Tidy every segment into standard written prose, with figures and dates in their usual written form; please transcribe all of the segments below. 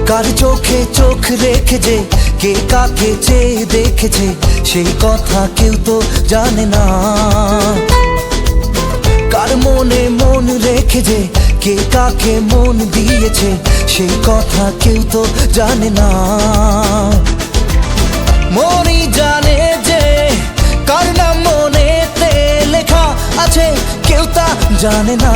কার চোখে চোখ রেখে যে কে কাকে চেয়ে দেখেছে সেই কথা কেউ তো জানে না। কার মনে মন রেখে যে কে কাকে মন দিয়েছে সেই কথা কেউ তো জানে না। মনই জানে যে কার নাম মনেতে লেখা আছে কেউ তা জানে না।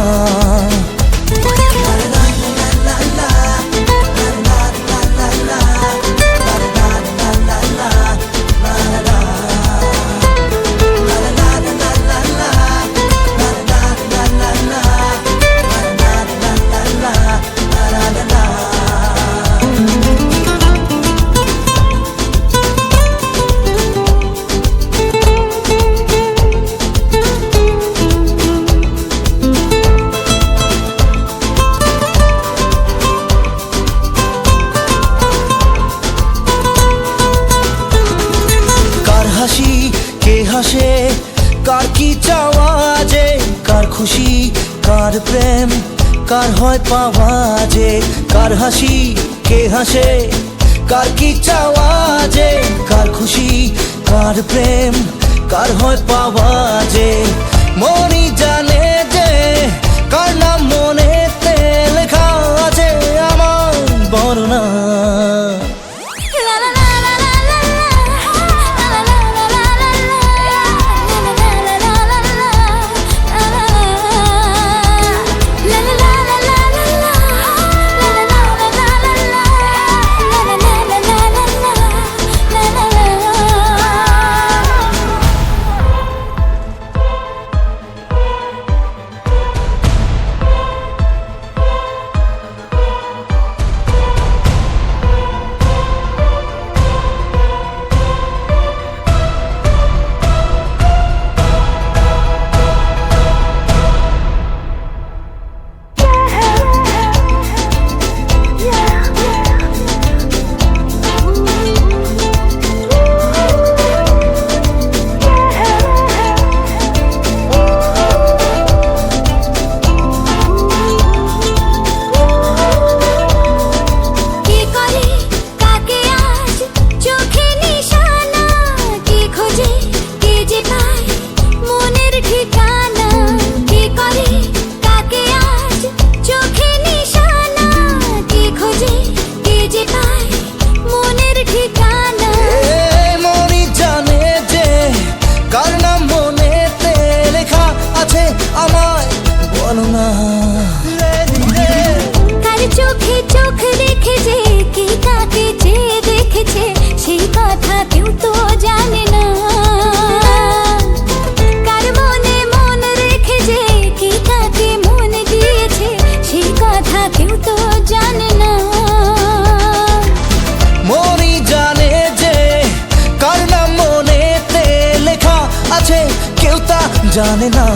হাসি কে হাসে কার কি চাওয়া যে কার খুশি কার প্রেম কার হয় পাওয়া যে কার হাসি কে হাসে কার কি চাওয়া যে কার খুশি কার প্রেম কার হয় পাওয়া যে মনই জানে যে কার নাম মনেতে লেখা আছে আমার বর্ণনা। কার চোখে চোখ রেখে যে কে কাকে চেয়ে দেখেছে সেই কথা কেউ তো জানে না। কার মনে মন রেখে যে কে কাকে মন দিয়েছে সেই কথা কেউ তো জানে না। মনই জানে যে কার নাম মনেতে লেখা আছে কেউ তা জানে না।